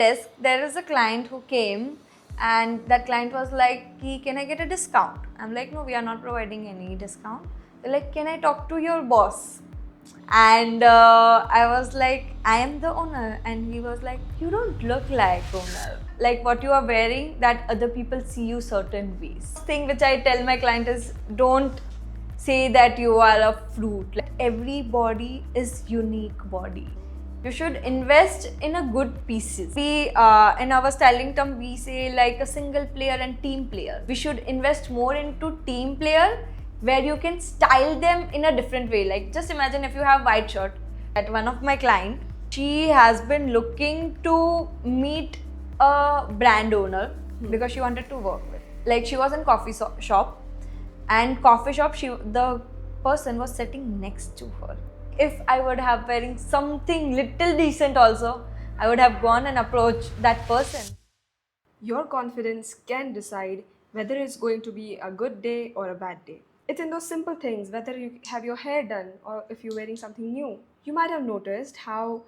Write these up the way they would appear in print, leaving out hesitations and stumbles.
desk, there is a client who came, and that client was like, can I get a discount? I'm like, no, we are not providing any discount. They're like, can I talk to your boss? And I was like, I am the owner. And he was like, you don't look like owner. Like what you are wearing, that other people see you certain ways. Thing which I tell my client is, don't say that you are a fruit. Like, every body is unique body. You should invest in a good pieces. We in our styling term, we say like a single player and team player. We should invest more into team player, where you can style them in a different way. Like just imagine if you have white shirt. At one of my client, she has been looking to meet a brand owner because she wanted to work with. Like she was in shop, and coffee shop, the person was sitting next to her. If I would have wearing something little decent also, I would have gone and approached that person. Your confidence can decide whether it's going to be a good day or a bad day. It's in those simple things, whether you have your hair done or if you're wearing something new. You might have noticed how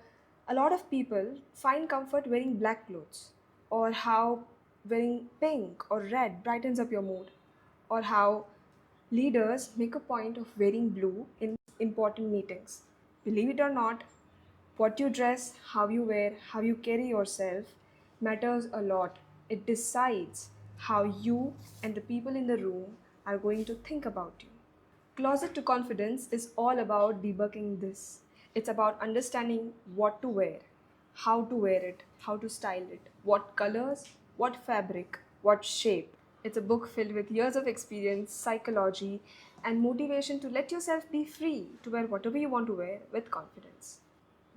a lot of people find comfort wearing black clothes, or how wearing pink or red brightens up your mood, or how leaders make a point of wearing blue in important meetings. Believe it or not, what you dress, how you wear, how you carry yourself matters a lot. It decides how you and the people in the room are going to think about you. Closet to Confidence is all about debugging this. It's about understanding what to wear, how to wear it, how to style it, what colors, what fabric, what shape. It's a book filled with years of experience, psychology, and motivation to let yourself be free to wear whatever you want to wear with confidence.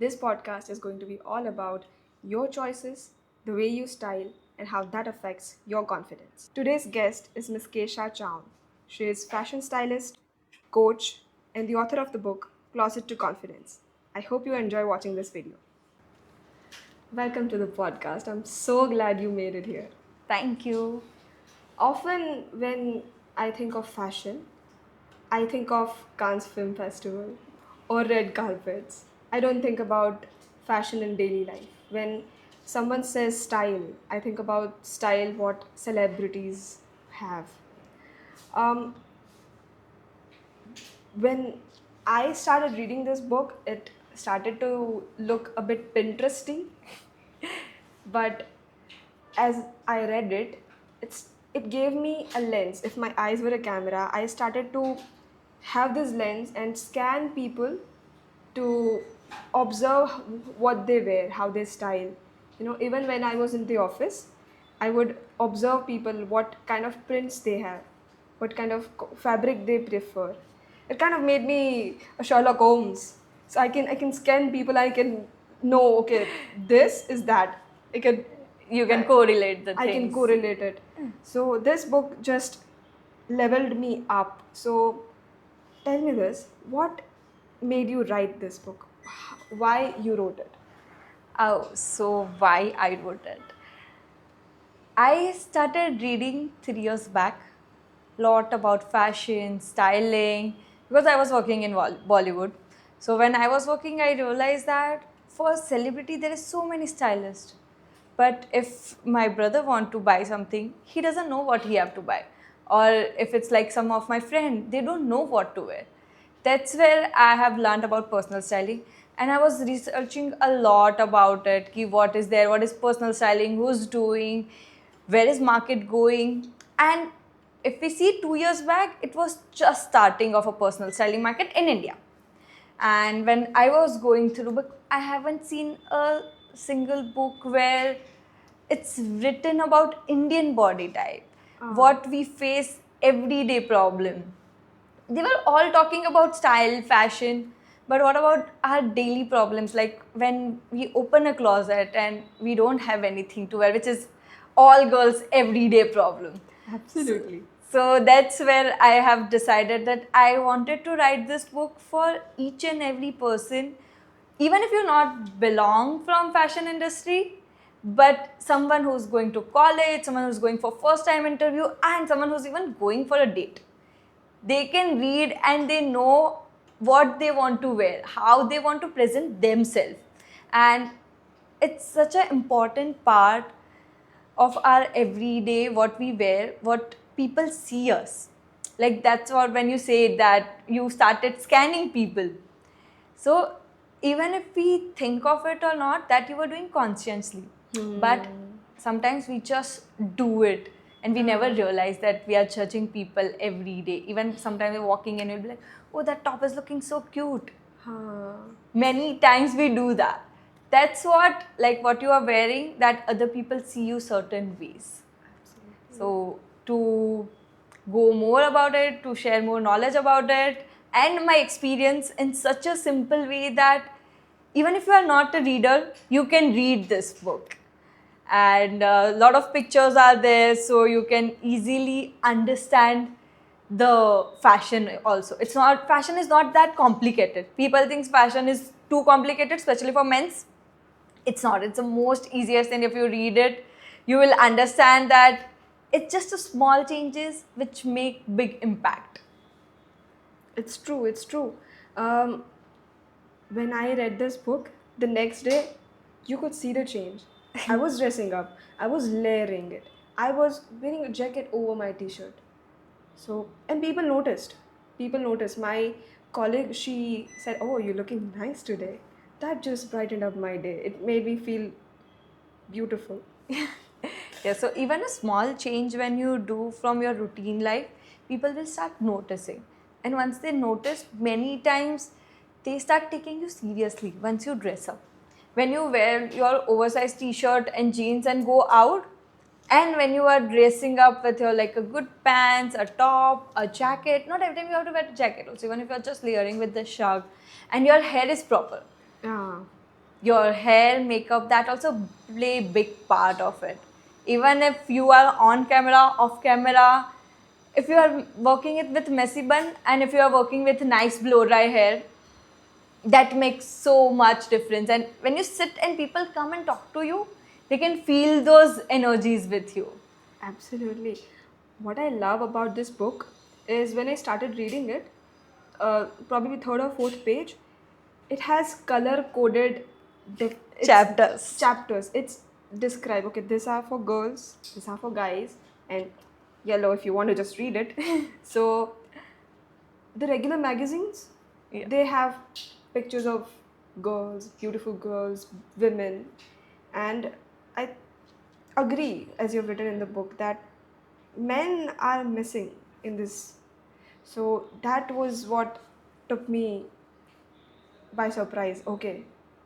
This podcast is going to be all about your choices, the way you style, and how that affects your confidence. Today's guest is Ms. Kesha Chown. She is fashion stylist, coach, and the author of the book Closet to Confidence. I hope you enjoy watching this video. Welcome to the podcast. I'm so glad you made it here. Thank you. Often, when I think of fashion, I think of Cannes Film Festival or red carpets. I don't think about fashion in daily life. When someone says style, I think about style what celebrities have. Um, when I started reading this book, it started to look a bit Pinteresty. But as I read it, it gave me a lens. If my eyes were a camera, I started to have this lens and scan people to observe what they wear, how they style. Even when I was in the office, I would observe people, what kind of prints they have, what kind of fabric they prefer. It kind of made me a Sherlock Holmes. So I can scan people. I can know, okay, this is that. You can correlate the I can things. correlate it. So this book just leveled me up. So tell me this, what made you write this book? Why you wrote it? Oh, so why I wrote it? I started reading 3 years back, lot about fashion, styling, because I was working in Bollywood. So when I was working, I realized that for a celebrity there is so many stylists. But if my brother want to buy something, he doesn't know what he have to buy. Or if it's like some of my friend, they don't know what to wear. That's where I have learned about personal styling, and I was researching a lot about it. Ki what is there, what is personal styling, who's doing, where is market going. And if we see 2 years back, it was just starting of a personal styling market in India. And when I was going through book, I haven't seen a single book where it's written about Indian body type, what we face everyday problem. They were all talking about style, fashion, but what about our daily problems, like when we open a closet and we don't have anything to wear, which is all girls everyday problem. Absolutely. So that's where I have decided that I wanted to write this book for each and every person, even if you not belong from fashion industry, but someone who's going to college, someone who's going for first time interview, and someone who's even going for a date. They can read and they know what they want to wear, how they want to present themselves. And it's such an important part of our everyday, what we wear, what people see us. Like that's what when you say that you started scanning people. So even if we think of it or not, that you were doing consciously, but sometimes we just do it and we never realize that we are judging people every day. Even sometimes we're walking and we'll be like, oh, that top is looking so cute. Many times we do that. That's what, like what you are wearing, that other people see you certain ways. So to go more about it, to share more knowledge about it, and my experience in such a simple way that even if you are not a reader, you can read this book. And a lot of pictures are there, so you can easily understand the fashion also. It's not, fashion is not that complicated. People think fashion is too complicated, especially for men's. It's not. It's the most easiest thing. If you read it, you will understand that it's just a small changes which make big impact. It's true, it's true. When I read this book, the next day, you could see the change. I was dressing up, I was layering it, I was wearing a jacket over my t shirt. So, and people noticed. People noticed. My colleague, she said, "Oh, you're looking nice today." That just brightened up my day. It made me feel beautiful. Yeah, so even a small change when you do from your routine life, people will start noticing. And once they notice, many times they start taking you seriously once you dress up. When you wear your oversized t-shirt and jeans and go out, and when you are dressing up with your like a good pants, a top, a jacket, not every time you have to wear a jacket also, even if you're just layering with the shrug, and your hair is proper. Yeah. Your hair, makeup, that also play big part of it. Even if you are on camera, off camera, if you are working it with messy bun and if you are working with nice blow dry hair, that makes so much difference. And when you sit and people come and talk to you, they can feel those energies with you. Absolutely. What I love about this book is when I started reading it, probably third or fourth page, it has color coded Chapters. chapters. It's describe, okay, these are for girls, these are for guys, and yellow if you want to just read it. So the regular magazines, Yeah. they have pictures of girls, beautiful girls, women, and I agree, as you've written in the book, that men are missing in this. So that was what took me by surprise. Okay,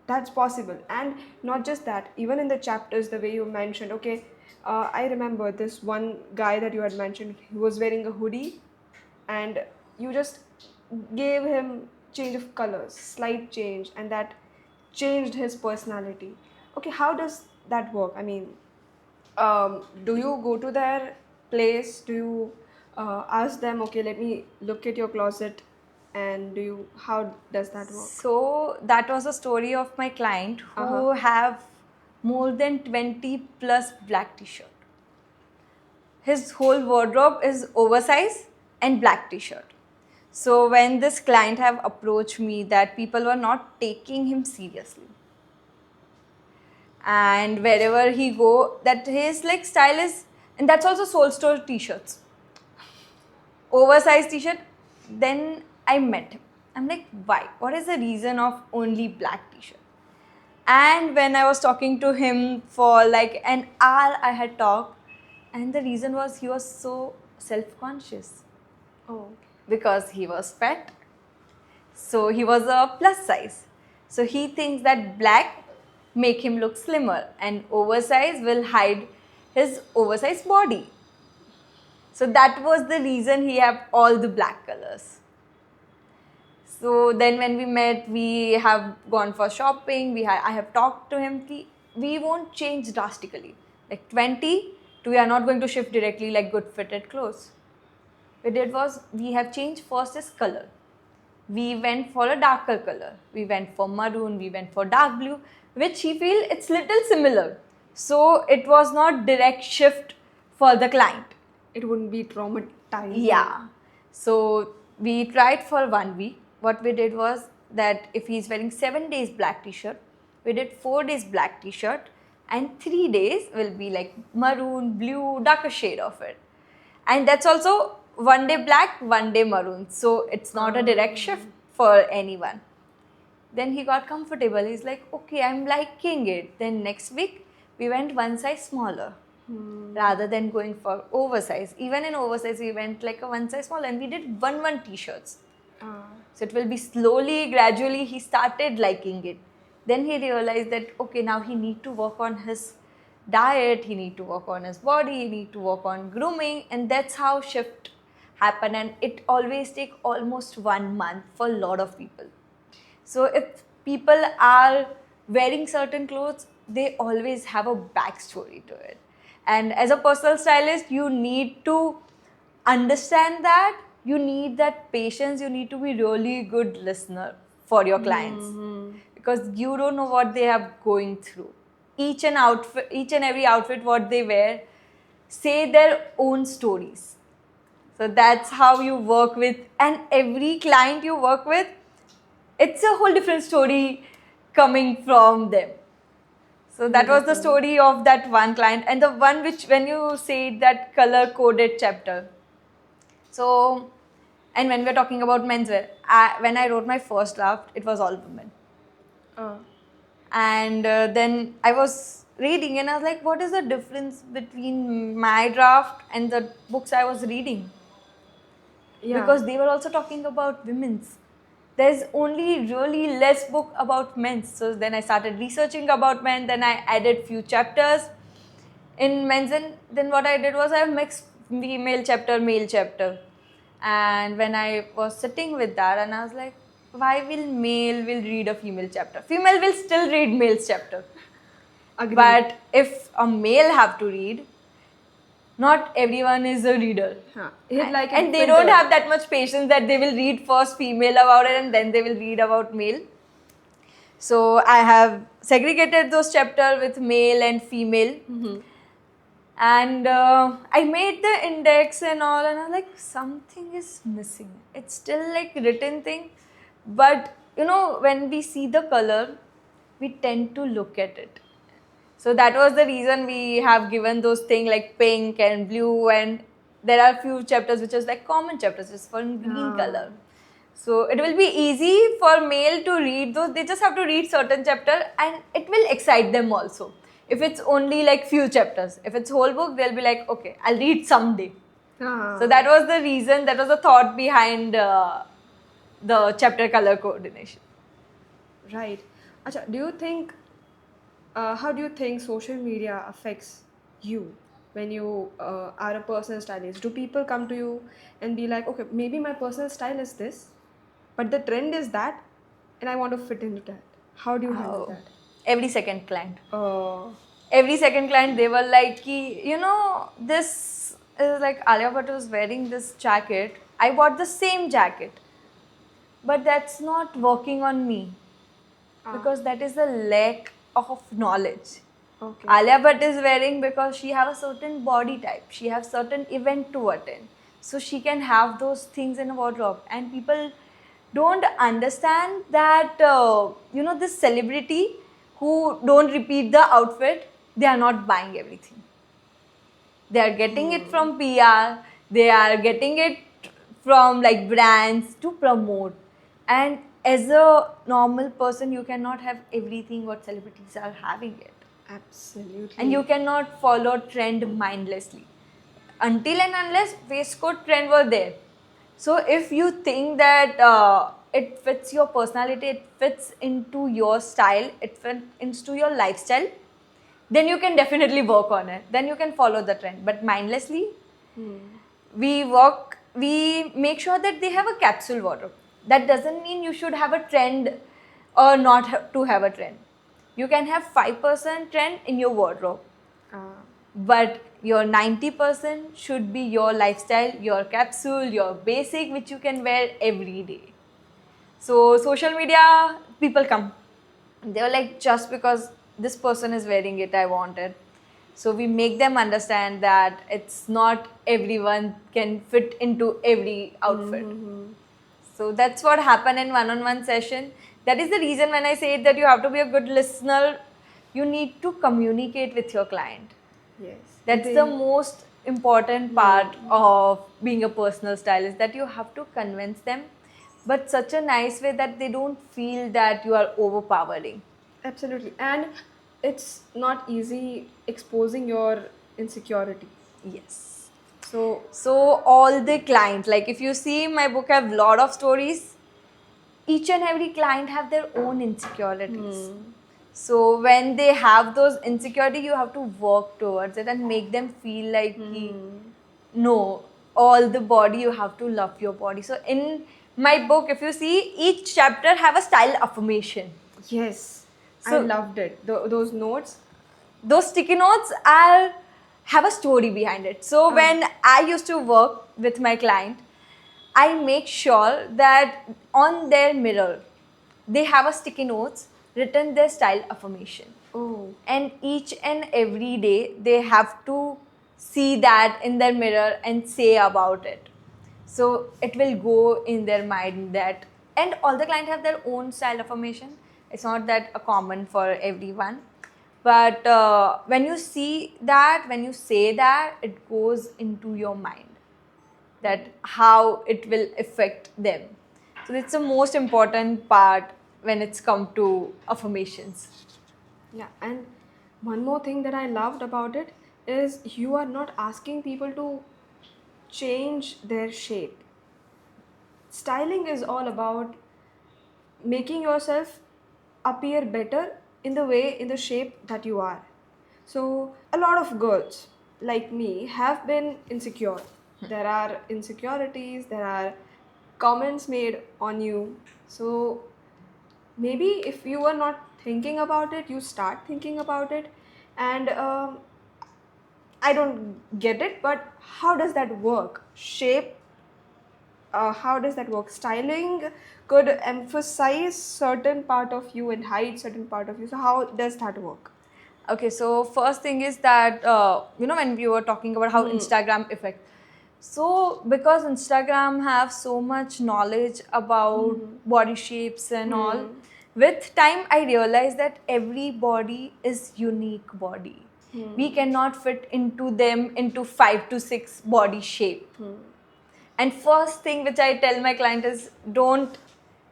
that's possible. And not just that, even in the chapters, the way you mentioned, okay, I remember this one guy that you had mentioned, he was wearing a hoodie, and you just gave him change of colors, slight change, and that changed his personality. Okay, how does that work? I mean, do you go to their place? Do you ask them, okay, let me look at your closet, and do you, how does that work? So that was a story of my client who have more than 20 plus black t-shirt. His whole wardrobe is oversized and black t-shirt. So when this client have approached me that people were not taking him seriously, and wherever he go, that his like style is, and that's also soul store t-shirts, oversized t-shirt. Then I met him. I'm like, why? What is the reason of only black t-shirt? And when I was talking to him for like an hour, I had talked, and the reason was he was so self-conscious Oh, because he was fat. So he was a plus size. So he thinks that black make him look slimmer and oversize will hide his oversized body. So that was the reason he have all the black colors. So then when we met, we have gone for shopping. I have talked to him. We won't change drastically. Like 20 to we are not going to shift directly like good fitted clothes. What we did was we have changed first is color. We went for a darker color. We went for maroon. We went for dark blue, which he feel it's little similar. So it was not direct shift for the client. it wouldn't be traumatizing. Yeah. So we tried for 1 week. What we did was that if he's wearing 7 days black t-shirt, We did 4 days black t-shirt and 3 days will be like maroon, blue, darker shade of it. And that's also 1 day black, 1 day maroon. So it's not a direct shift for anyone. Then he got comfortable. He's like, okay, I'm liking it. Then next week, we went one size smaller rather than going for oversize. Even in oversize, we went like a one size smaller and we did 1 t-shirts. So it will be slowly, gradually, he started liking it. Then he realized that, okay, now he need to work on his diet, he need to work on his body, he need to work on grooming, and that's how shift happen. And it always take almost 1 month for a lot of people. So if people are wearing certain clothes, they always have a backstory to it. And as a personal stylist, you need to understand that, you need that patience, you need to be really good listener for your clients because you don't know what they are going through. Each and every outfit what they wear say their own stories. So that's how you work with, and every client you work with, it's a whole different story coming from them. So that was the story of that one client, and the one which when you say that color coded chapter. So, and when we're talking about menswear, when I wrote my first draft, it was all women. And then I was reading and I was like, what is the difference between my draft and the books I was reading? Because they were also talking about women's. There's only really less book about men's. So then I started researching about men. Then I added few chapters in men's, and then what I did was I mixed female chapter, male chapter. And when I was sitting with that, and I was like, why will male will read a female chapter? Female will still read male's chapter. Agreed. But if a male have to read, not everyone is a reader. And they don't have that much patience that they will read first female about it and then they will read about male. So I have segregated those chapters with male and female. And I made the index and all, and I was like, something is missing. It's still like written thing, but you know, when we see the color, we tend to look at it. So that was the reason we have given those things like pink and blue, and there are few chapters which is like common chapters, just for green color. So it will be easy for male to read those. They just have to read certain chapter and it will excite them also. If it's only like few chapters, if it's whole book, they'll be like, okay, I'll read someday. So that was the reason, that was the thought behind the chapter color coordination. Right. Acha, do you think, how do you think social media affects you when you are a personal stylist? Do people come to you and be like, okay, maybe my personal style is this, but the trend is that, and I want to fit into that? How do you handle that? Every second client. Every second client, they were like, you know, this is like Alia Bhatt was wearing this jacket. I bought the same jacket, but that's not working on me because that is a lack of knowledge. Alia Bhatt is wearing because she have a certain body type. She have certain event to attend. So she can have those things in a wardrobe. And people don't understand that, you know, this celebrity who don't repeat the outfit, they are not buying everything. They are getting it from PR. They are getting it from like brands to promote. And as a normal person, you cannot have everything what celebrities are having it. Absolutely. And you cannot follow trend mindlessly. Until and unless waistcoat trend were there. So if you think that it fits your personality, it fits into your style, it fits into your lifestyle, then you can definitely work on it. Then you can follow the trend. But mindlessly, we make sure that they have a capsule wardrobe. That doesn't mean you should have a trend or not to have a trend. You can have 5% trend in your wardrobe. But your 90% should be your lifestyle, your capsule, your basic, which you can wear every day. So social media, people come. They were like, just because this person is wearing it, I want it. So we make them understand that it's not everyone can fit into every outfit. So that's what happened in one-on-one session. That is the reason when I say that you have to be a good listener, you need to communicate with your client. Yes. That's They- the most important part of being a personal stylist, that you have to convince them, but such a nice way that they don't feel that you are overpowering. Absolutely. And it's not easy exposing your insecurity. Yes. So, So all the clients, like if you see my book, I have lot of stories. Each and every client have their own insecurities. So when they have those insecurity, you have to work towards it and make them feel like no, all the body, you have to love your body. So in my book, if you see, each chapter have a style affirmation. yes, I So loved it. Those notes. those sticky notes are have a story behind it. So when I used to work with my client, I make sure that on their mirror they have a sticky notes written their style affirmation. Oh, And each and every day they have to see that in their mirror and say about it. So it will go in their mind that, and all the clients have their own style affirmation. It's not that a common for everyone. But when you see that, when you say that, it goes into your mind, that how it will affect them. So it's the most important part when it's come to affirmations. yeah. And one more thing that I loved about it is you are not asking people to change their shape. Styling is all about making yourself appear better in the way, in the shape that you are. So a lot of girls like me have been insecure. There are insecurities, there are comments made on you. So maybe if you are not thinking about it, you start thinking about it. And I don't get it, but how does that work? Shape, how does that work? Styling could emphasize certain part of you and hide certain part of you. So how does that work? Okay, so first thing is that when we were talking about how Instagram affect. So because Instagram have so much knowledge about body shapes and all, with time I realized that every body is unique body. We cannot fit into them into 5 to 6 body shape. And first thing which I tell my client is, don't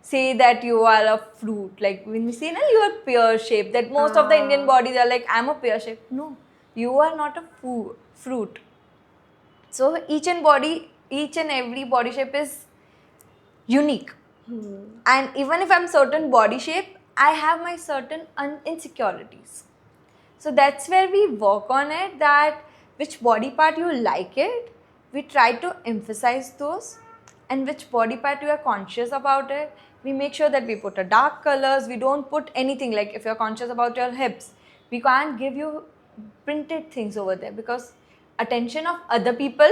say that you are a fruit. Like when we say, no, you are pear shaped. That most of the Indian bodies are like, I'm a pear shaped. No, you are not a fruit. So each and every body shape is unique. And even if I'm certain body shape, I have my certain insecurities. So that's where we work on it, that which body part you like it, we try to emphasize those, and which body part you are conscious about it, we make sure that we put a dark colors, we don't put anything. Like if you're conscious about your hips, we can't give you printed things over there, because attention of other people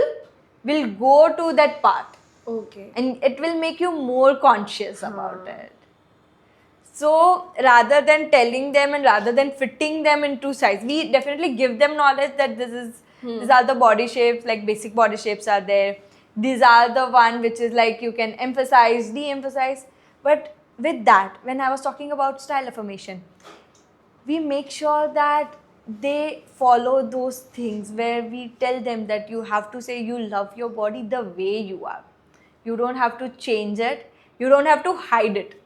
will go to that part Okay. and it will make you more conscious about it. So rather than telling them and rather than fitting them into size, we definitely give them knowledge that these are the body shapes, like basic body shapes are there. These are the one which is like you can emphasize, de-emphasize. But with that, when I was talking about style affirmation, we make sure that they follow those things where we tell them that you have to say you love your body the way you are. You don't have to change it. You don't have to hide it.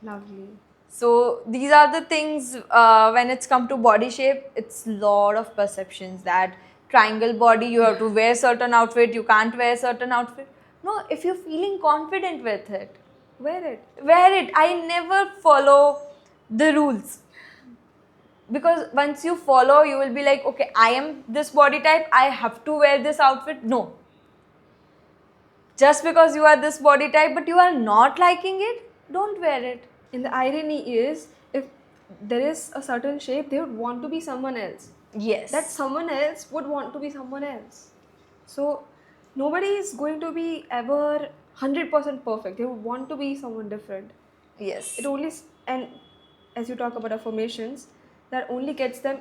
Lovely. So these are the things when it's come to body shape, it's lot of perceptions that triangle body, you have to wear certain outfit, you can't wear certain outfit. No, if you're feeling confident with it, Wear it. wear it. I never follow the rules. Because once you follow, you will be like, okay, I am this body type, I have to wear this outfit. No. Just because you are this body type but you are not liking it, don't wear it. And the irony is, if there is a certain shape, they would want to be someone else. Yes. That someone else would want to be someone else. So nobody is going to be ever 100% perfect. They would want to be someone different. Yes. It only and as you talk about affirmations, that only gets them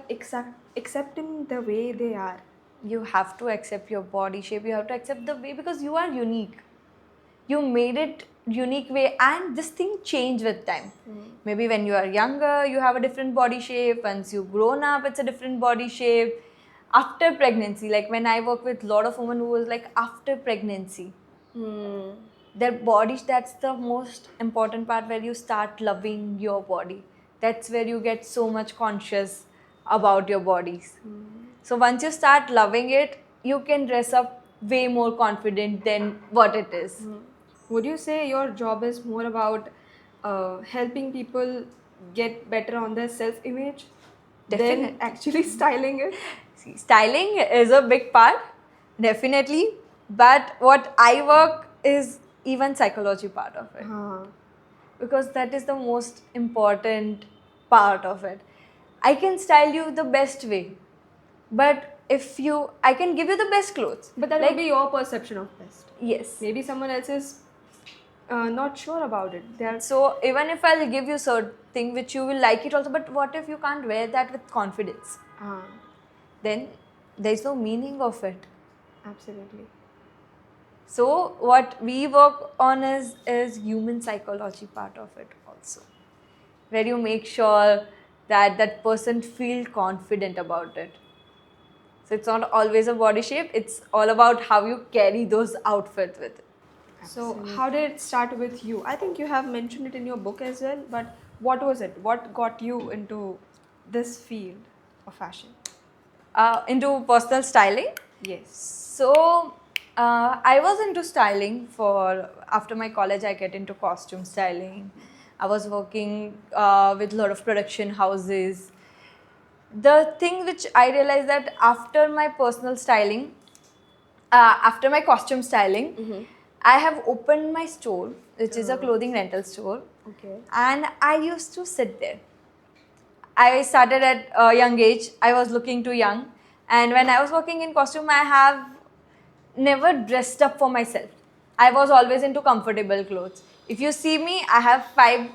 accepting the way they are. You have to accept your body shape, you have to accept the way, because you are unique. You made it unique way, and this thing change with time. Maybe when you are younger you have a different body shape, once you've grown up it's a different body shape. After pregnancy, like when I work with a lot of women who was like after pregnancy, their bodies, that's the most important part where you start loving your body. That's where you get so much conscious about your bodies. So once you start loving it, you can dress up way more confident than what it is. Would you say your job is more about helping people get better on their self-image Definitely. than actually styling it? See, styling is a big part, definitely. But what I work is even psychology part of it, because that is the most important part of it. I can style you the best way, but I can give you the best clothes. But that like, will be your perception of best. yes. Maybe someone else is not sure about it. They are So even if I'll give you certain thing which you will like it also, but what if you can't wear that with confidence? Then there's no meaning of it. absolutely. So what we work on is human psychology part of it also, where you make sure that that person feel confident about it. So it's not always a body shape, it's all about how you carry those outfits with it. So how did it start with you? I think you have mentioned it in your book as well, but what was it? What got you into this field of fashion? Into personal styling. Yes. So I was into styling for after my college. I get into costume styling. I was working with a lot of production houses. The thing which I realized that after my personal styling, after my costume styling, I have opened my store, which is a clothing rental store, Okay. and I used to sit there. I started at a young age. I was looking too young, and when I was working in costume, I have never dressed up for myself. I was always into comfortable clothes. If you see me, I have 5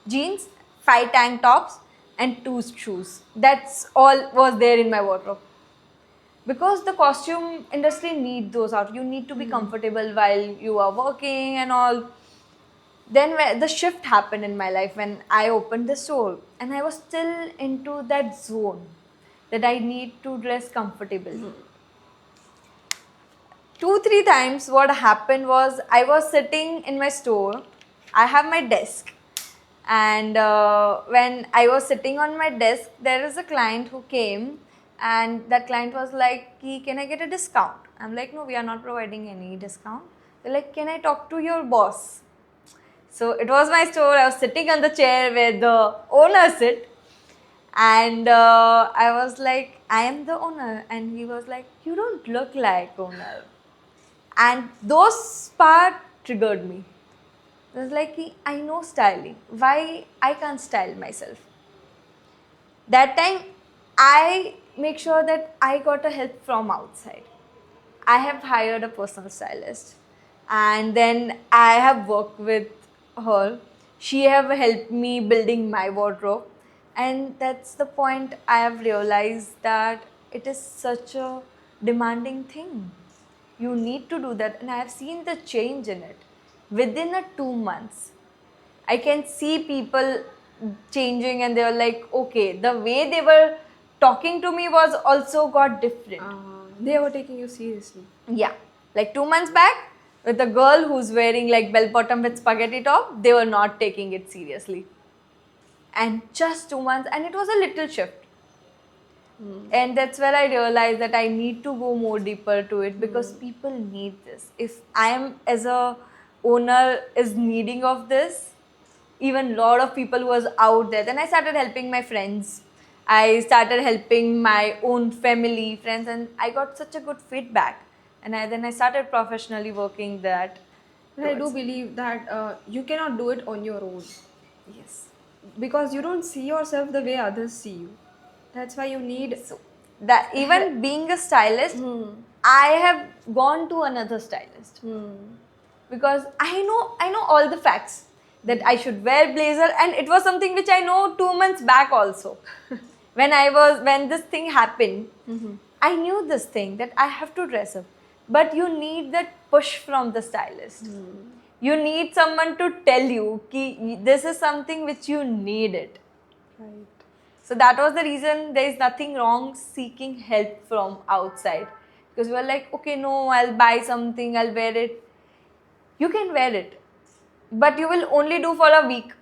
jeans, 5 tank tops, and 2 shoes. That's all was there in my wardrobe. Because the costume industry need those out. You need to be comfortable while you are working and all. Then the shift happened in my life when I opened the store, and I was still into that zone that I need to dress comfortably. 2-3 times what happened was I was sitting in my store. I have my desk, and when I was sitting on my desk, there is a client who came, and that client was like, can I get a discount? I'm like, no, we are not providing any discount. They're like, can I talk to your boss? So it was my store. I was sitting on the chair where the owner sit, and I was like, I am the owner, and he was like, you don't look like owner. And those part triggered me. It was like, I know styling. Why I can't style myself? That time, I make sure that I got a help from outside. I have hired a personal stylist, and then I have worked with her. She have helped me building my wardrobe, and that's the point I have realized that it is such a demanding thing. You need to do that, and I have seen the change in it within a 2 months. I can see people changing, and they were like, okay, the way they were talking to me was also got different. They were taking you seriously. Yeah, like 2 months back, with a girl who's wearing like bell bottom with spaghetti top, they were not taking it seriously. And just 2 months, and it was a little shift. And that's where I realized that I need to go more deeper to it, because people need this. If I am as a owner is needing of this, even lot of people who was out there, then I started helping my friends. I started helping my own family, friends, and I got such a good feedback. And then I started professionally working that. And I do believe that you cannot do it on your own Yes. because you don't see yourself the way others see you. That's why you need. So that even being a stylist, I have gone to another stylist, because I know all the facts that I should wear blazer, and it was something which I know 2 months back also. when this thing happened, I knew this thing that I have to dress up, but you need that push from the stylist. You need someone to tell you कि this is something which you need it. Right. So that was the reason there is nothing wrong seeking help from outside. Because we were like, okay, no, I'll buy something, I'll wear it. You can wear it, but you will only do for a week.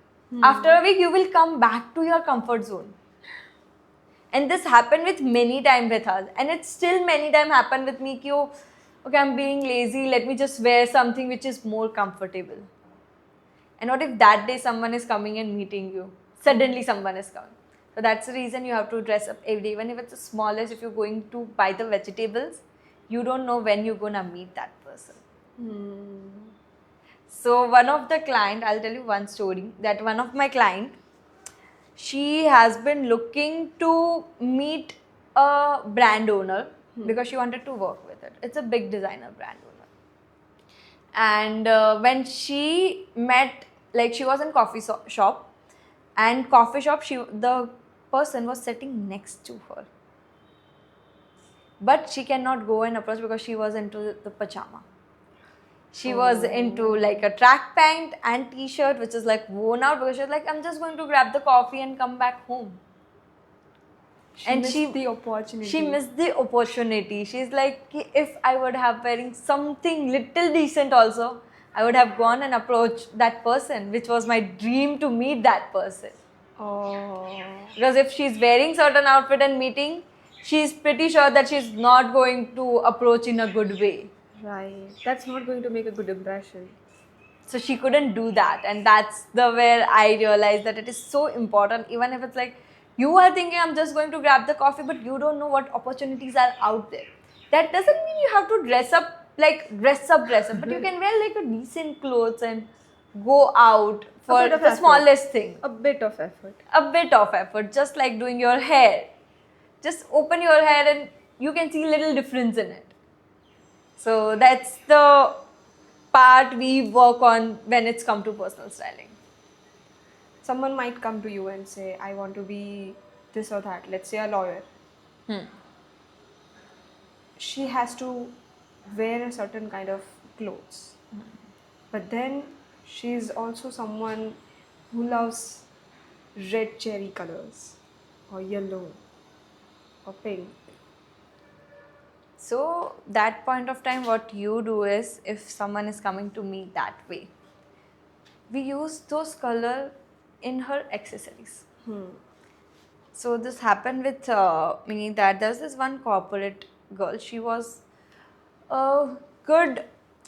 After a week, you will come back to your comfort zone. And this happened with many times with us, and it still many times happened with me. Ki, oh, okay, I'm being lazy. Let me just wear something which is more comfortable. And what if that day someone is coming and meeting you? Suddenly someone is coming. So that's the reason you have to dress up every day. Even if it's the smallest, if you're going to buy the vegetables, you don't know when you're gonna meet that person. So one of the client, I'll tell you one story, that one of my client, she has been looking to meet a brand owner because she wanted to work with it. It's a big designer brand owner. And when she met, like she was in shop, and coffee shop, the person was sitting next to her. But she cannot go and approach because she was into the pajama. She was into like a track pant and t-shirt, which is like worn out, because she was like, I'm just going to grab the coffee and come back home. She missed the opportunity. She missed the opportunity. She's like, if I would have wearing something little decent also, I would have gone and approached that person, which was my dream to meet that person. Oh. Because if she's wearing certain outfit and meeting, she's pretty sure that she's not going to approach in a good way. Right. That's not going to make a good impression. So she couldn't do that, and that's where I realized that it is so important. Even if it's like you are thinking I'm just going to grab the coffee, but you don't know what opportunities are out there. That doesn't mean you have to dress up, but you can wear like a decent clothes and go out for bit of the effort. smallest thing. A bit of effort. A bit of effort, just like doing your hair. Just open your hair and you can see little difference in it. So that's the part we work on when it's come to personal styling. Someone might come to you and say, I want to be this or that. Let's say a lawyer. She has to wear a certain kind of clothes. But then she's also someone who loves red cherry colors, or yellow, or pink. So that point of time, what you do is, if someone is coming to me that way, we use those color in her accessories. So this happened with me, that there was this one corporate girl. She was a good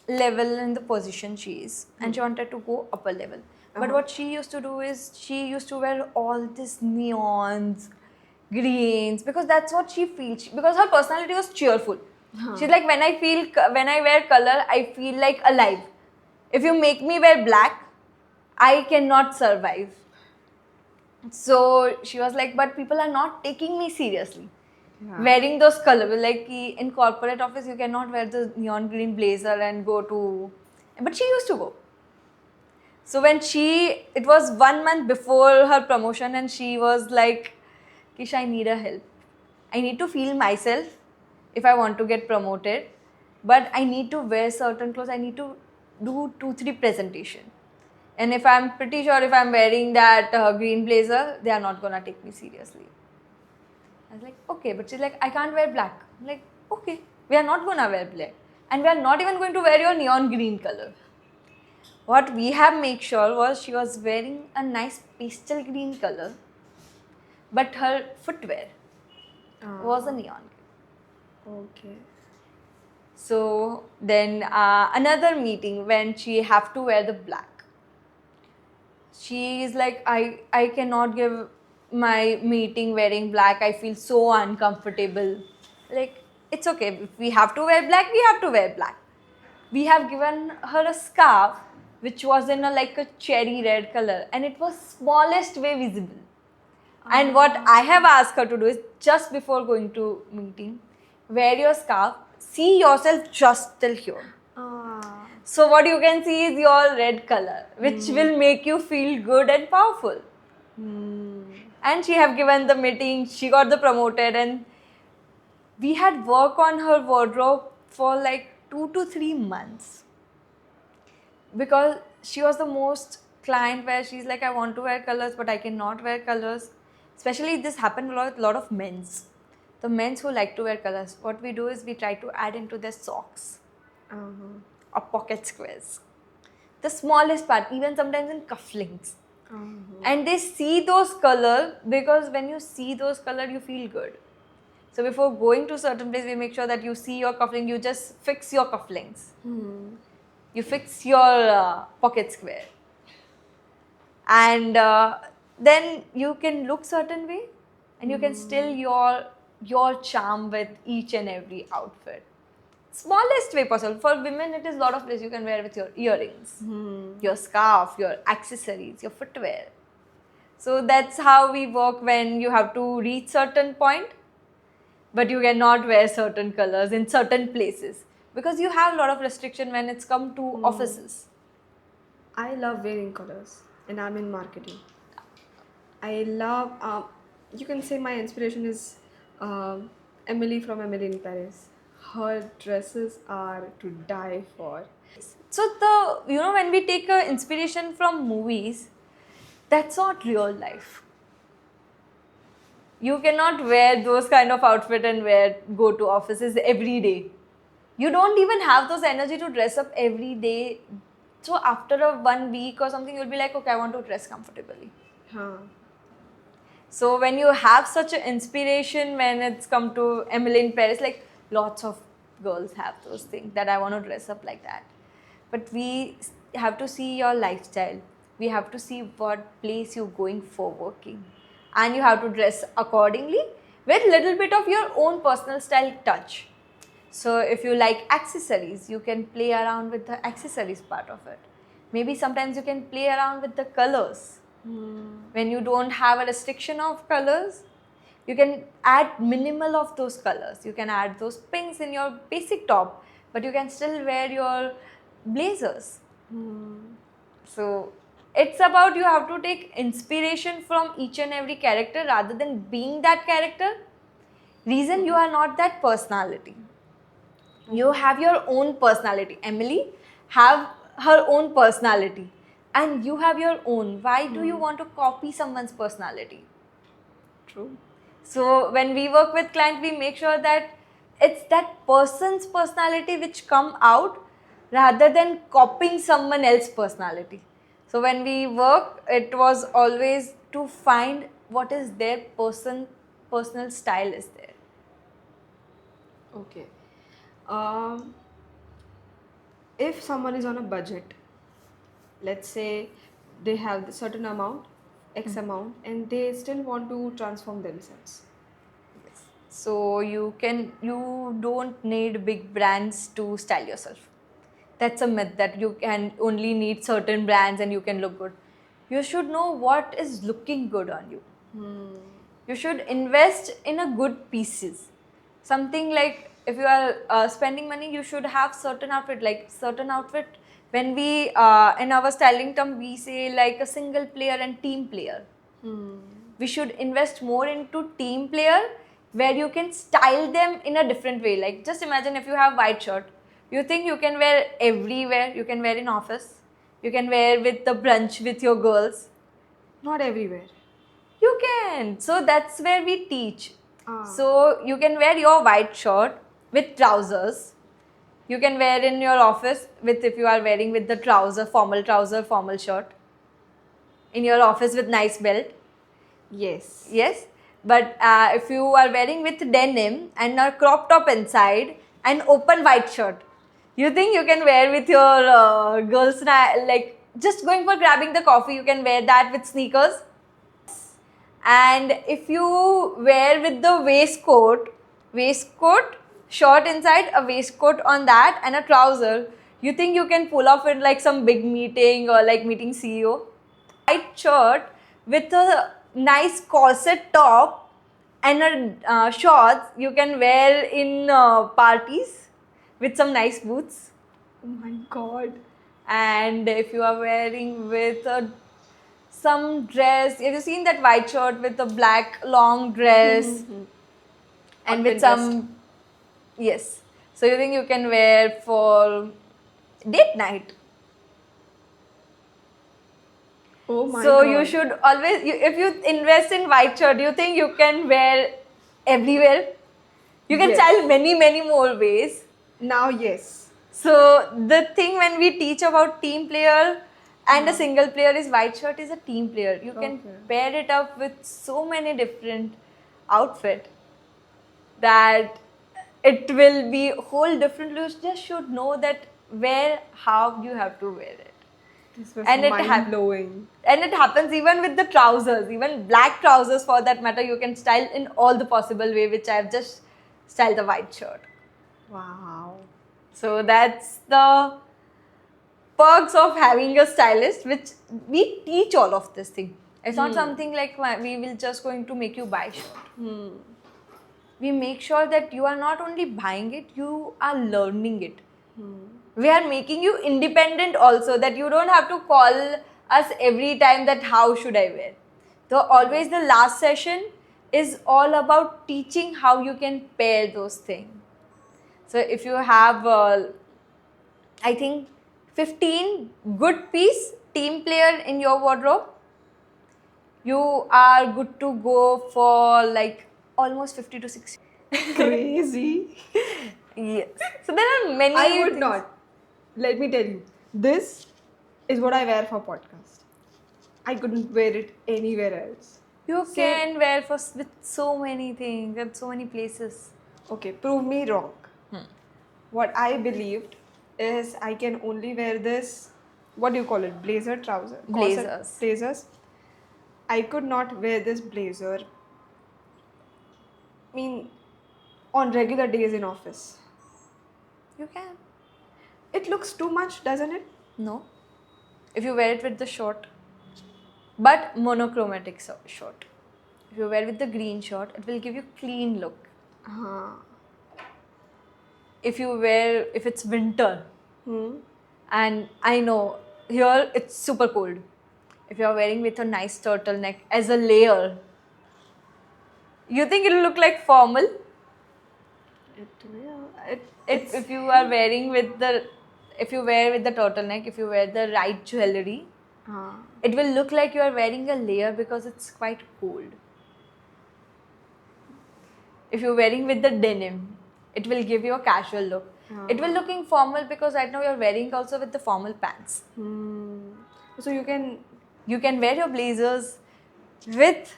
level in the position she is, and she wanted to go upper level. But what she used to do is, she used to wear all these neons, greens, because that's what she feels. Because her personality was cheerful. She's like, when I wear color, I feel like alive. If you make me wear black, I cannot survive. So she was like, but people are not taking me seriously. Wearing those colors, like in corporate office, you cannot wear the neon green blazer and go to. But she used to go. So when it was 1 month before her promotion, and she was like, Kish, I need a help. I need to feel myself if I want to get promoted, but I need to wear certain clothes. I need to do 2-3 presentation. And if I'm pretty sure if I'm wearing that green blazer, they are not gonna take me seriously. I was like, okay, but she's like, I can't wear black. I'm like, okay, we are not gonna wear black, and we are not even going to wear your neon green color. What we have made sure was she was wearing a nice pastel green color, but her footwear was a neon green. Okay. So then another meeting when she have to wear the black. She is like, I cannot give my meeting wearing black. I feel so uncomfortable. Like, it's okay. If we have to wear black, we have to wear black. We have given her a scarf which was in like a cherry red color, and it was smallest way visible. And what I have asked her to do is, just before going to meeting, wear your scarf, see yourself just till here. So what you can see is your red color, which will make you feel good and powerful. And she have given the meeting, she got the promoted, and we had work on her wardrobe for like 2 to 3 months. because she was the most client where she's like, I want to wear colors, but I cannot wear colors. Especially this happened a lot with a lot of men's. The men's who like to wear colors, what we do is we try to add into their socks Uh-huh. or pocket squares. The smallest part, even sometimes in cufflinks. Uh-huh. And they see those colors because when you see those colors, you feel good. So before going to certain place, we make sure that you see your cufflink, you just fix your cufflinks. You fix your pocket square. And then you can look certain way and you can still your charm with each and every outfit. Smallest way possible. For women, it is a lot of place you can wear with your earrings, your scarf, your accessories, your footwear. So that's how we work when you have to reach certain point, but you cannot wear certain colors in certain places because you have a lot of restriction when it's come to offices. I love wearing colors, and I'm in marketing. I love, you can say my inspiration is Emily from Emily in Paris. Her dresses are to die for. So when we take inspiration from movies, that's not real life. You cannot wear those kind of outfit and go to offices every day. You don't even have those energy to dress up every day. So after a 1 week or something, you'll be like, okay, I want to dress comfortably. Huh. So when you have such an inspiration when it's come to Emily in Paris, like lots of girls have those things that I want to dress up like that. But we have to see your lifestyle. We have to see what place you're going for working. And you have to dress accordingly with little bit of your own personal style touch. So if you like accessories, you can play around with the accessories part of it. Maybe sometimes you can play around with the colors. When you don't have a restriction of colors, you can add minimal of those colors. You can add those pinks in your basic top, but you can still wear your blazers. So it's about you have to take inspiration from each and every character rather than being that character. Reason you are not that personality. You have your own personality. Emily have her own personality and you have your own. Why do you want to copy someone's personality? True. So when we work with client, we make sure that it's that person's personality which come out rather than copying someone else's personality. So when we work, it was always to find what is their personal style is there. Okay. If someone is on a budget, let's say they have a certain amount, X amount, and they still want to transform themselves. So you don't need big brands to style yourself. That's a myth that you can only need certain brands and you can look good. You should know what is looking good on you. You should invest in a good pieces. Something like if you are spending money, you should have certain outfit. Like certain outfit, when we in our styling term we say like a single player and team player. We should invest more into team player where you can style them in a different way. Like just imagine if you have white shirt, you think you can wear everywhere. You can wear in office, you can wear with the brunch with your girls. Not everywhere. You can. So that's where we teach. Ah. So you can wear your white shirt with trousers. You can wear in your office with if you are wearing with the trouser, formal shirt. In your office with nice belt. Yes. Yes. But if you are wearing with denim and a crop top inside and open white shirt, you think you can wear with your girls like just going for grabbing the coffee, you can wear that with sneakers. And if you wear with the waistcoat, short inside, a waistcoat on that and a trouser, you think you can pull off in like some big meeting or like meeting CEO. White shirt with a nice corset top and a shorts you can wear in parties with some nice boots. Oh my god. And if you are wearing with some dress, have you seen that white shirt with a black long dress and On with Pinterest. some, yes, so you think you can wear for date night. Oh my So god. you should always, if you invest in white shirt, you think you can wear everywhere. You can Yes. style many more ways. Now, yes. So the thing when we teach about team player and a Uh-huh. single player is white shirt is a team player. You can Okay. pair it up with so many different outfit that it will be whole different. You just should know that where how you have to wear it. This was And mind blowing. and it happens even with the trousers, even black trousers for that matter. You can style in all the possible way, which I've just styled the white shirt. Wow. So that's the perks of having a stylist, which we teach all of this thing. It's not something like we will just going to make you buy shirt. We make sure that you are not only buying it, you are learning it. We are making you independent also, that you don't have to call us every time that how should I wear. So always the last session is all about teaching how you can pair those things. So if you have I think 15 good piece team player in your wardrobe, you are good to go for like almost 50 to 60. Crazy. Yes. So there are many I would things. not. Let me tell you. This is what I wear for podcast. I couldn't wear it anywhere else. You Say- can wear for with so many things at so many places. Okay, prove me wrong. What I believed is I can only wear this, what do you call it? Blazer, trouser? Corset, Blazers. blazers. I could not wear this blazer. I mean, on regular days in office. You can. It looks too much, doesn't it? No. If you wear it with the short, but monochromatic short. If you wear with the green short, it will give you clean look. If it's winter, and I know here it's super cold. If you are wearing with a nice turtleneck as a layer, you think it'll look like formal. If you are wearing if you wear with the turtleneck, if you wear the right jewelry, it will look like you are wearing a layer because it's quite cold. If you're wearing with the denim, it will give you a casual look. It will looking formal because right now you're wearing also with the formal pants. So you can. You can wear your blazers with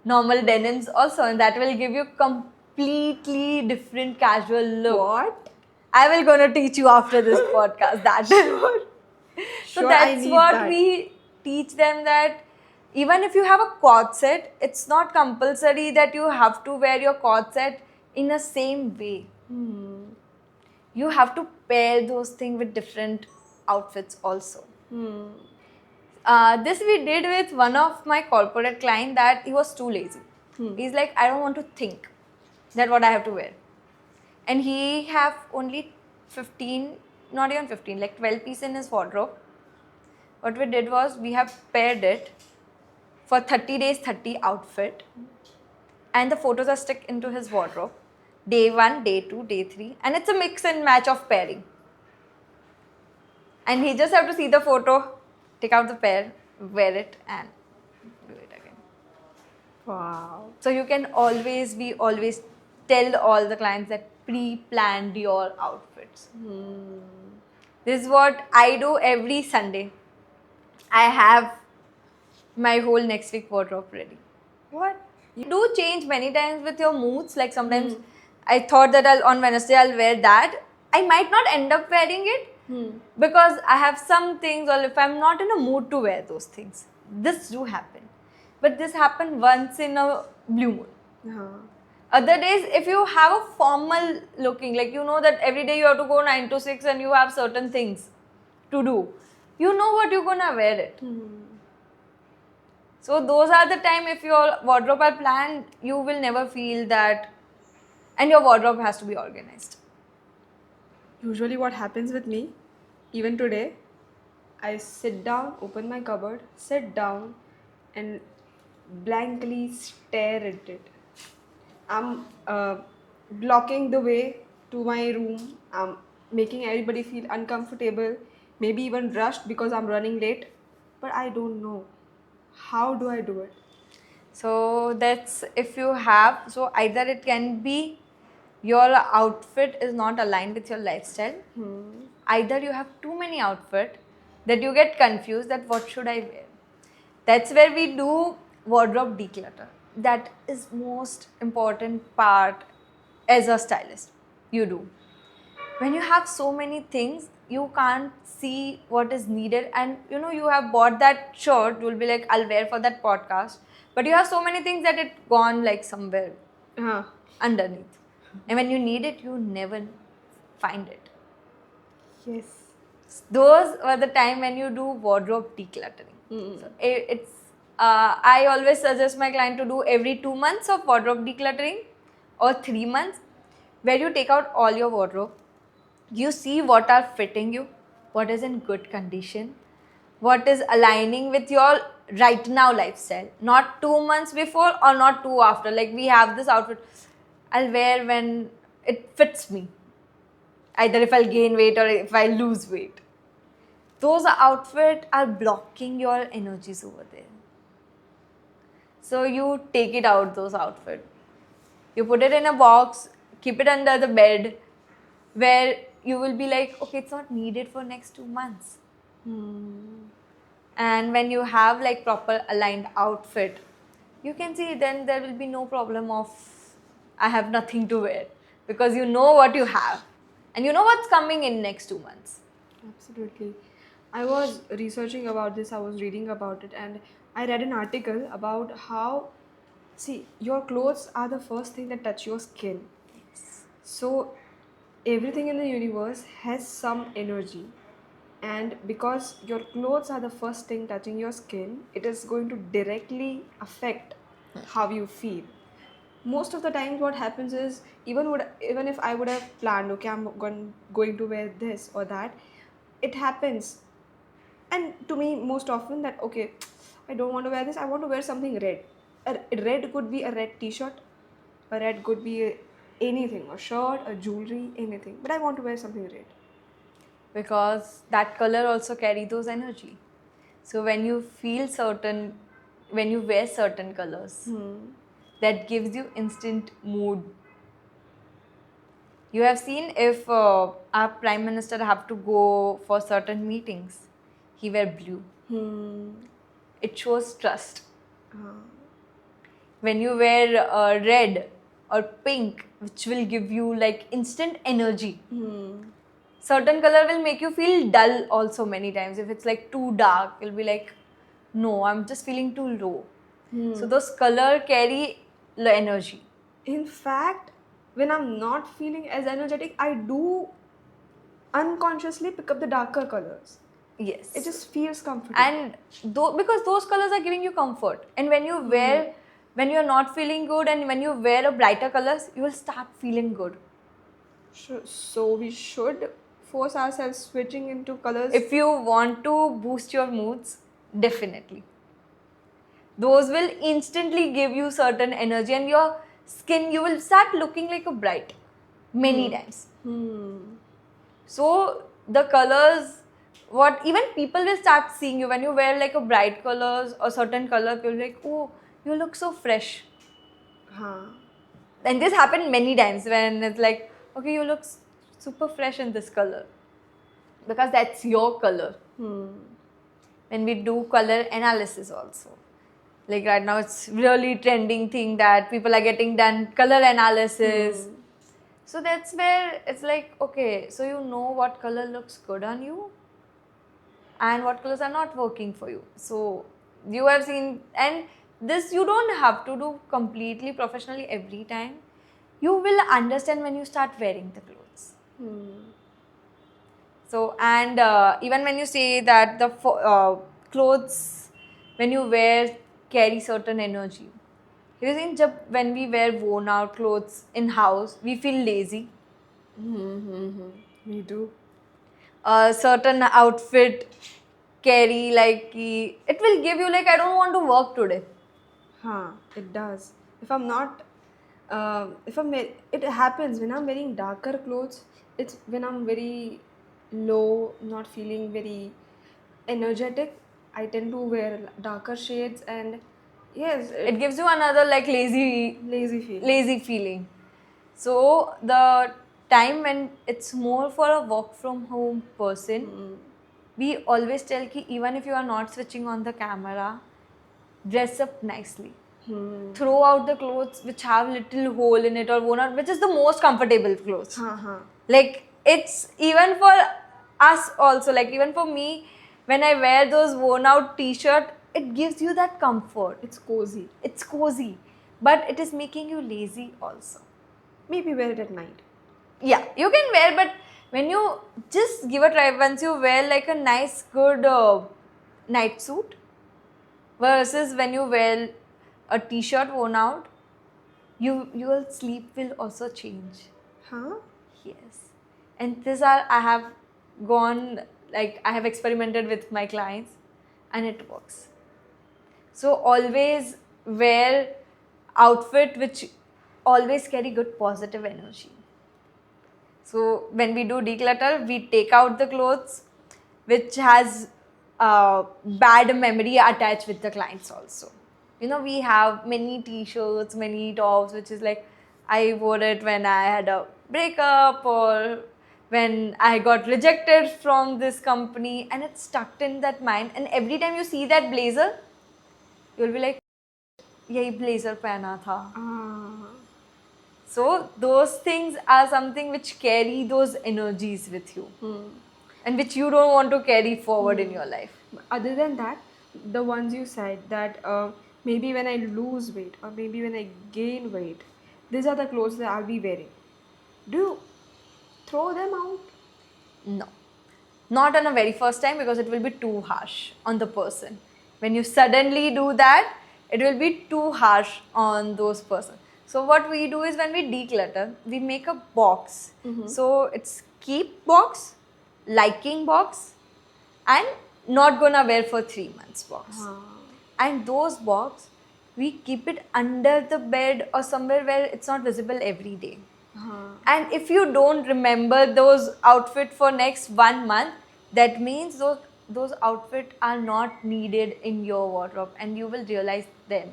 normal denims also, and that will give you completely different casual look. What? I will gonna teach you after this podcast that. Sure. So Sure, I that's need what that. we teach them, that even if you have a cord set, it's not compulsory that you have to wear your cord set in the same way. You have to pair those things with different outfits also. This we did with one of my corporate client, that he was too lazy. He's like, I don't want to think that what I have to wear. And he have only 15, not even 15, like 12 pieces in his wardrobe. What we did was, we have paired it for 30 days, 30 outfit. And the photos are stuck into his wardrobe. Day 1, day 2, day 3. And it's a mix and match of pairing. And he just have to see the photo, take out the pair, wear it, and do it again. Wow. So you can always tell all the clients that pre-planned your outfits. This is what I do every Sunday. I have my whole next week wardrobe ready. What? You do change many times with your moods. Like sometimes I thought that on Wednesday I'll wear that. I might not end up wearing it because I have some things, or if I'm not in a mood to wear those things. This do happen. But this happened once in a blue moon. Other days, if you have a formal looking, like you know that every day you have to go 9 to 6 and you have certain things to do, you know what you're gonna wear it. So those are the time, if your wardrobe are planned, you will never feel that, and your wardrobe has to be organized. Usually, what happens with me, even today, I sit down, open my cupboard, sit down, and blankly stare at it. I'm blocking the way to my room. I'm making everybody feel uncomfortable, maybe even rushed because I'm running late. But I don't know. How do I do it? So that's if you have, so either it can be your outfit is not aligned with your lifestyle. Either you have too many outfit that you get confused that what should I wear. That's where we do wardrobe declutter. That is most important part as a stylist. You do. When you have so many things, you can't see what is needed, and you have bought that shirt, you'll be like, I'll wear for that podcast, but you have so many things that it gone like somewhere Uh, underneath, and when you need it, you never find it. yes. Those were the time when you do wardrobe decluttering. So it's I always suggest my client to do every 2 months of wardrobe decluttering or 3 months, where you take out all your wardrobe, you see what are fitting you, what is in good condition, what is aligning with your right now lifestyle, not 2 months before or not two after. Like, we have this outfit, I'll wear when it fits me, either if I'll gain weight or if I lose weight. Those outfits are blocking your energies over there. So you take it out, those outfits. You put it in a box, keep it under the bed, where you will be like, okay, it's not needed for next 2 months. And when you have like proper aligned outfit, you can see then there will be no problem of I have nothing to wear, because you know what you have and you know what's coming in next 2 months. Absolutely. I was researching about this, I was reading about it, and I read an article about how, see, your clothes are the first thing that touch your skin. So, everything in the universe has some energy. And because your clothes are the first thing touching your skin, it is going to directly affect how you feel. Most of the times what happens is, even if I would have planned, okay, going to wear this or that, it happens. And to me, most often, that okay, I don't want to wear this, I want to wear something red. A red could be a red t-shirt, a red could be anything, a shirt, a jewelry, anything, but I want to wear something red. Because that color also carry those energy. So when you feel certain, when you wear certain colors, that gives you instant mood. You have seen if our prime minister have to go for certain meetings, he wear blue. It shows trust. When you wear red or pink, which will give you like instant energy. Certain color will make you feel dull also many times. If it's like too dark, you'll be like, no, I'm just feeling too low. So those color carry the energy. In fact, when I'm not feeling as energetic, I do unconsciously pick up the darker colors. Yes. It just feels comfortable. And because those colors are giving you comfort, and when you wear, when you're not feeling good and when you wear a brighter colors, you will start feeling good. So we should force ourselves switching into colors. If you want to boost your moods, definitely. Those will instantly give you certain energy, and your skin, you will start looking like a bright many times. So the colors, what even people will start seeing you when you wear like a bright colors or certain color, people will be like, oh, you look so fresh. And this happened many times when it's like, okay, you look super fresh in this color, because that's your color. When we do color analysis also, like right now it's really trending thing that people are getting done color analysis. So that's where it's like, okay, so you know what color looks good on you and what colors are not working for you. So you have seen, and this you don't have to do completely professionally every time. You will understand when you start wearing the clothes. So, and even when you say that the clothes, when you wear, carry certain energy. You think when we wear worn out clothes in house, we feel lazy. We do. A certain outfit carry like it will give you like, I don't want to work today. It does. If I'm not, it happens when I'm wearing darker clothes. It's when I'm very low, not feeling very energetic. I tend to wear darker shades, and yes, It gives you another like lazy feel. lazy feeling. So the time when it's more for a work from home person, we always tell ki even if you are not switching on the camera, dress up nicely. Throw out the clothes which have little hole in it or worn out, which is the most comfortable clothes. Like it's even for us also, like even for me, when I wear those worn out t-shirt, it gives you that comfort. It's cozy. It's cozy, but it is making you lazy also. Maybe wear it at night. Yeah, you can wear, but when you just give a try, once you wear like a nice good night suit versus when you wear a t-shirt worn out, your sleep will also change. Huh? Yes. And these are, I have gone, like, I have experimented with my clients and it works. So, always wear outfit which always carry good positive energy. So, when we do declutter, we take out the clothes which has bad memory attached with the clients also. You know, we have many t-shirts, many tops, which is like, I wore it when I had a breakup or when I got rejected from this company, and it's stuck in that mind. And every time you see that blazer, you'll be like, yahi blazer pehna tha. So those things are something which carry those energies with you and which you don't want to carry forward in your life. Other than that, the ones you said that maybe when I lose weight or maybe when I gain weight, these are the clothes that I'll be wearing. Do you throw them out? No. Not on a very first time, because it will be too harsh on the person. When you suddenly do that, it will be too harsh on those person. So what we do is, when we declutter, we make a box. So it's keep box, liking box, and not gonna wear for 3 months box. And those box, we keep it under the bed or somewhere where it's not visible every day. And if you don't remember those outfit for next 1 month, that means those outfit are not needed in your wardrobe, and you will realize them.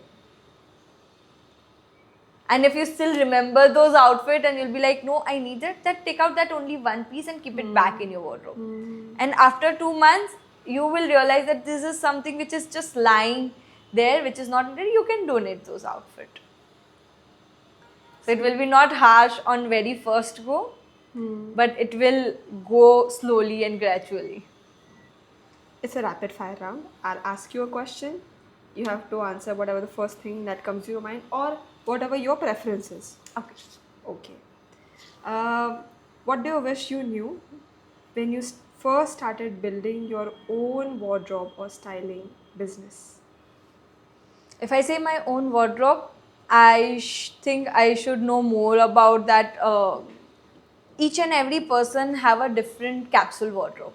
And if you still remember those outfit and you'll be like, no, I need it, that take out that only one piece and keep it back in your wardrobe. And after 2 months, you will realize that this is something which is just lying there, which is not needed. You can donate those outfit. So it will be not harsh on very first go, but it will go slowly and gradually. It's a rapid fire round. I'll ask you a question. You have to answer whatever the first thing that comes to your mind or whatever your preference is. Okay. Okay. What do you wish you knew when you first started building your own wardrobe or styling business? If I say my own wardrobe, I think I should know more about that. Each and every person have a different capsule wardrobe.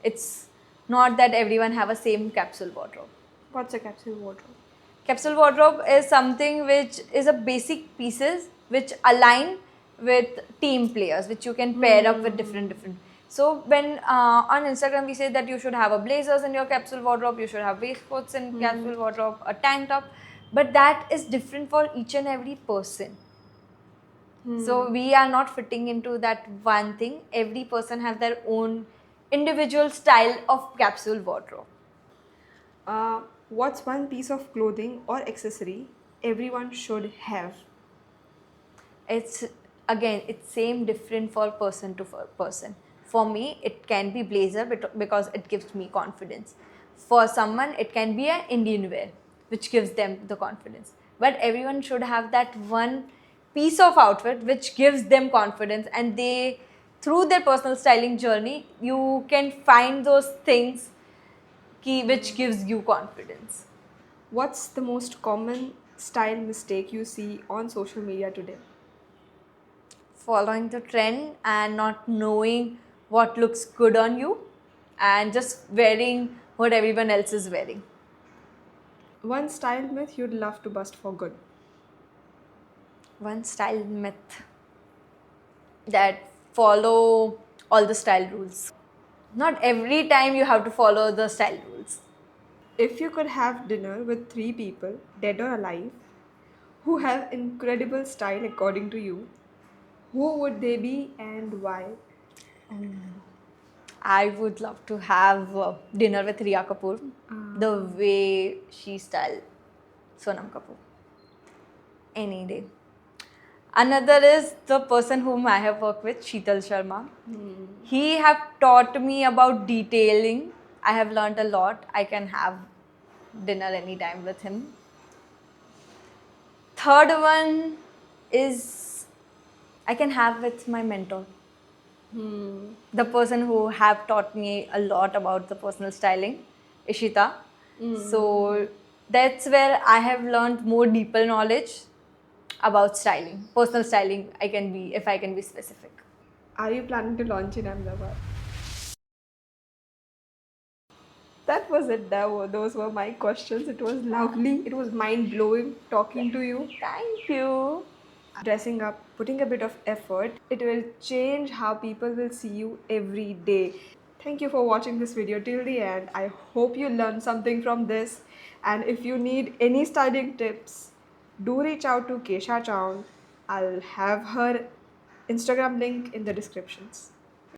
It's not that everyone have a same capsule wardrobe. What's a capsule wardrobe? Capsule wardrobe is something which is a basic pieces which align with team players, which you can pair up with different. So when on Instagram we say that you should have a blazers in your capsule wardrobe, you should have waistcoats in capsule wardrobe, a tank top, but that is different for each and every person. So we are not fitting into that one thing. Every person has their own individual style of capsule wardrobe. What's one piece of clothing or accessory everyone should have? It's again, it's same different for person to person. For me, it can be blazer because it gives me confidence. For someone, it can be an Indian wear, which gives them the confidence. But everyone should have that one piece of outfit which gives them confidence, and they, through their personal styling journey, you can find those things which gives you confidence. What's the most common style mistake you see on social media today? Following the trend and not knowing what looks good on you and just wearing what everyone else is wearing. One style myth you'd love to bust for good. One style myth, that follow all the style rules. Not every time you have to follow the style rules. If you could have dinner with three people, dead or alive, who have incredible style according to you, who would they be and why? I would love to have dinner with Riya Kapoor. The way she styled Sonam Kapoor. Any day. Another is the person whom I have worked with, Sheetal Sharma. He have taught me about detailing. I have learned a lot. I can have dinner anytime with him. Third one is I can have with my mentor. The person who have taught me a lot about the personal styling, Ishita. So that's where I have learned more deeper knowledge about styling, personal styling. I can be if I can be specific. Are you planning to launch in Ahmedabad? That was it. Those were my questions. It was lovely. It was mind blowing talking to you. Thank you. Dressing up, putting a bit of effort, it will change how people will see you every day. Thank you for watching this video till the end. I hope you learned something from this. And if you need any styling tips, do reach out to Kesha Chown. I'll have her Instagram link in the descriptions.